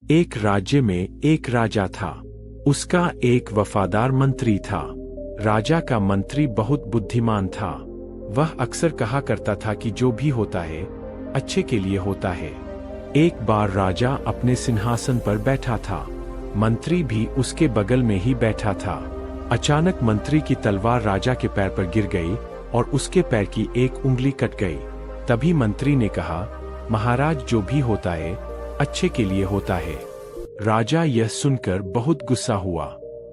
एक राज्य में एक राजा था। उसका एक वफादार मंत्री था। राजा का मंत्री बहुत बुद्धिमान था। वह अक्सर कहा करता था कि जो भी होता है अच्छे के लिए होता है। एक बार राजा अपने सिंहासन पर बैठा था। मंत्री भी उसके बगल में ही बैठा था। अचानक मंत्री की तलवार राजा के पैर पर गिर गई और उसके पैर की एक उंगली कट गई। तभी मंत्री ने कहा, महाराज, जो भी होता है अच्छे के लिए होता है। राजा यह सुनकर बहुत गुस्सा हुआ।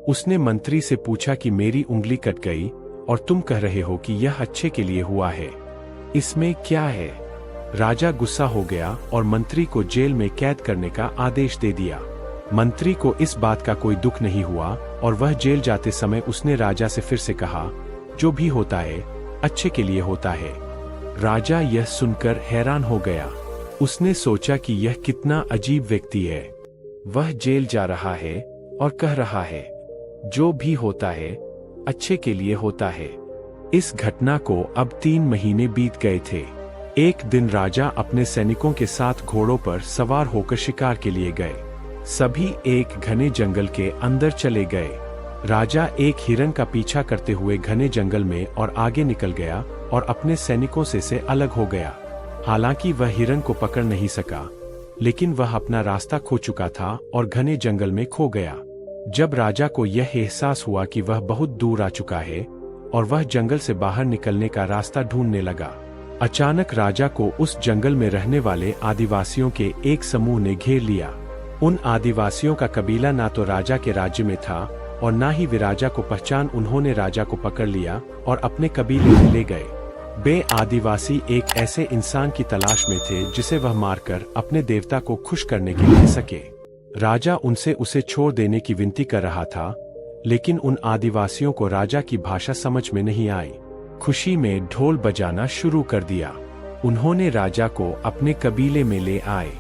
उसने मंत्री से पूछा कि मेरी उंगली कट गई और तुम कह रहे हो कि यह अच्छे के लिए हुआ है, इसमें क्या है? राजा गुस्सा हो गया और मंत्री को जेल में कैद करने का आदेश दे दिया। मंत्री को इस बात का कोई दुख नहीं हुआ और वह जेल जाते समय उसने राजा से फिर से कहा, जो भी होता है अच्छे के लिए होता है। राजा यह सुनकर हैरान हो गया। उसने सोचा कि यह कितना अजीब व्यक्ति है। वह जेल जा रहा है और कह रहा है, जो भी होता है अच्छे के लिए होता है। इस घटना को अब 3 महीने बीत गए थे। एक दिन राजा अपने सैनिकों के साथ घोड़ों पर सवार होकर शिकार के लिए गए। सभी एक घने जंगल के अंदर चले गए। राजा एक हिरन का पीछा करते हुए घने जंगल में और आगे निकल गया और अपने सैनिकों से अलग हो गया। हालांकि वह हिरन को पकड़ नहीं सका, लेकिन वह अपना रास्ता खो चुका था और घने जंगल में खो गया। जब राजा को यह एहसास हुआ कि वह बहुत दूर आ चुका है और वह जंगल से बाहर निकलने का रास्ता ढूंढने लगा, अचानक राजा को उस जंगल में रहने वाले आदिवासियों के एक समूह ने घेर लिया। उन आदिवासियों का कबीला ना तो राजा के राज्य में था और ना ही वे राजा को पहचान। उन्होंने राजा को पकड़ लिया और अपने कबीले में ले गए। वे आदिवासी एक ऐसे इंसान की तलाश में थे जिसे वह मारकर अपने देवता को खुश करने के लिए सके। राजा उनसे उसे छोड़ देने की विनती कर रहा था, लेकिन उन आदिवासियों को राजा की भाषा समझ में नहीं आई। खुशी में ढोल बजाना शुरू कर दिया। उन्होंने राजा को अपने कबीले में ले आए,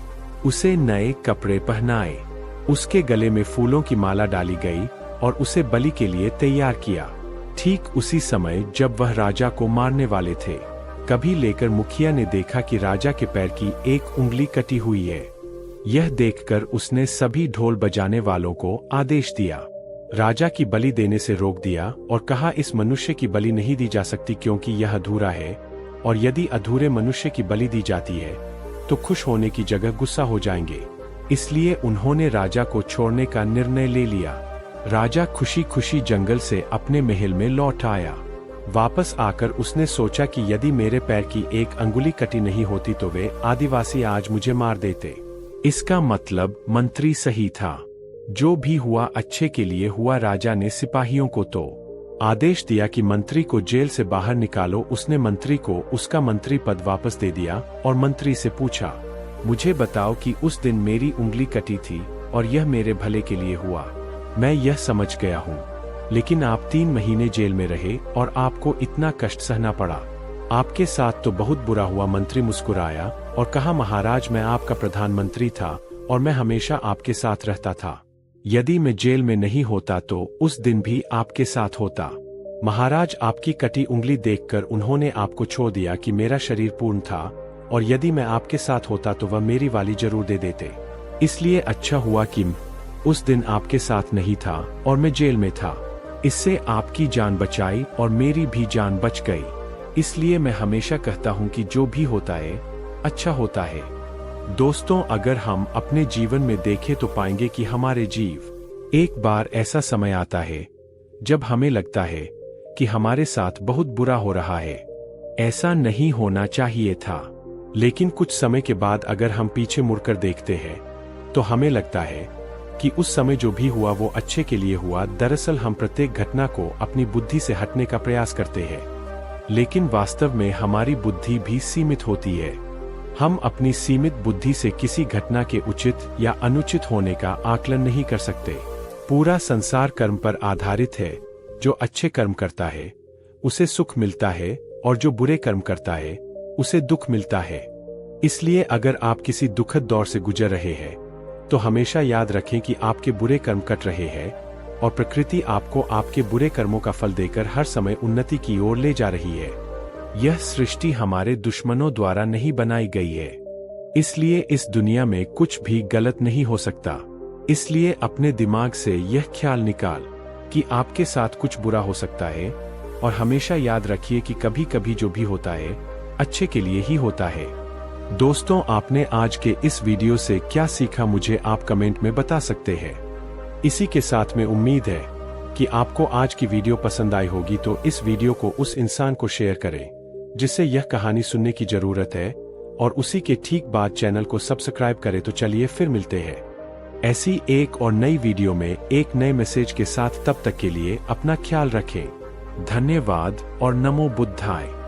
उसे नए कपड़े पहनाए, उसके गले में फूलों की माला डाली गई और उसे बलि के लिए तैयार किया। ठीक उसी समय जब वह राजा को मारने वाले थे, कभी लेकर मुखिया ने देखा कि राजा के पैर की एक उंगली कटी हुई है। यह देखकर उसने सभी ढोल बजाने वालों को आदेश दिया, राजा की बलि देने से रोक दिया और कहा, इस मनुष्य की बलि नहीं दी जा सकती क्योंकि यह अधूरा है, और यदि अधूरे मनुष्य की बलि दी जाती है तो खुश होने की जगह गुस्सा हो जाएंगे। इसलिए उन्होंने राजा को छोड़ने का निर्णय ले लिया। राजा खुशी खुशी जंगल से अपने महल में लौट आया। वापस आकर उसने सोचा कि यदि मेरे पैर की एक अंगुली कटी नहीं होती तो वे आदिवासी आज मुझे मार देते। इसका मतलब मंत्री सही था। जो भी हुआ अच्छे के लिए हुआ। राजा ने सिपाहियों को तो आदेश दिया कि मंत्री को जेल से बाहर निकालो। उसने मंत्री को उसका मंत्री पद वापस दे दिया और मंत्री से पूछा, मुझे बताओ कि उस दिन मेरी उंगली कटी थी और यह मेरे भले के लिए हुआ। मैं यह समझ गया हूँ, लेकिन आप 3 महीने जेल में रहे और आपको इतना कष्ट सहना पड़ा। आपके साथ तो बहुत बुरा हुआ। मंत्री मुस्कुराया और कहा, महाराज, मैं आपका प्रधानमंत्री था और मैं हमेशा आपके साथ रहता था। यदि मैं जेल में नहीं होता तो उस दिन भी आपके साथ होता। महाराज, आपकी कटी उंगली देखकर उन्होंने आपको छोड़ दिया कि मेरा शरीर पूर्ण था, और यदि मैं आपके साथ होता तो वह मेरी वाली जरूर दे देते। इसलिए अच्छा हुआ कि उस दिन आपके साथ नहीं था और मैं जेल में था। इससे आपकी जान बचाई और मेरी भी जान बच गई। इसलिए मैं हमेशा कहता हूँ कि जो भी होता है अच्छा होता है। दोस्तों, अगर हम अपने जीवन में देखें तो पाएंगे कि हमारे एक बार ऐसा समय आता है जब हमें लगता है कि हमारे साथ बहुत बुरा हो रहा है। ऐसा नहीं होना चाहिए था, लेकिन कुछ समय के बाद अगर हम पीछे मुड़कर देखते हैं तो हमें लगता है कि उस समय जो भी हुआ वो अच्छे के लिए हुआ। दरअसल हम प्रत्येक घटना को अपनी बुद्धि से हटने का प्रयास करते हैं, लेकिन वास्तव में हमारी बुद्धि भी सीमित होती है। हम अपनी सीमित बुद्धि से किसी घटना के उचित या अनुचित होने का आकलन नहीं कर सकते। पूरा संसार कर्म पर आधारित है। जो अच्छे कर्म करता है उसे सुख मिलता है और जो बुरे कर्म करता है उसे दुख मिलता है। इसलिए अगर आप किसी दुखद दौर से गुजर रहे हैं तो हमेशा याद रखें कि आपके बुरे कर्म कट रहे हैं और प्रकृति आपको आपके बुरे कर्मों का फल देकर हर समय उन्नति की ओर ले जा रही है। यह सृष्टि हमारे दुश्मनों द्वारा नहीं बनाई गई है। इसलिए इस दुनिया में कुछ भी गलत नहीं हो सकता। इसलिए अपने दिमाग से यह ख्याल निकाल कि आपके साथ कुछ बुरा हो सकता है, और हमेशा याद रखिए कि कभी कभी जो भी होता है अच्छे के लिए ही होता है। दोस्तों, आपने आज के इस वीडियो से क्या सीखा मुझे आप कमेंट में बता सकते हैं। इसी के साथ में उम्मीद है कि आपको आज की वीडियो पसंद आई होगी, तो इस वीडियो को उस इंसान को शेयर करें जिसे यह कहानी सुनने की जरूरत है, और उसी के ठीक बाद चैनल को सब्सक्राइब करें। तो चलिए फिर मिलते हैं ऐसी एक और नई वीडियो में एक नए मैसेज के साथ। तब तक के लिए अपना ख्याल रखें। धन्यवाद और नमो बुद्धाय।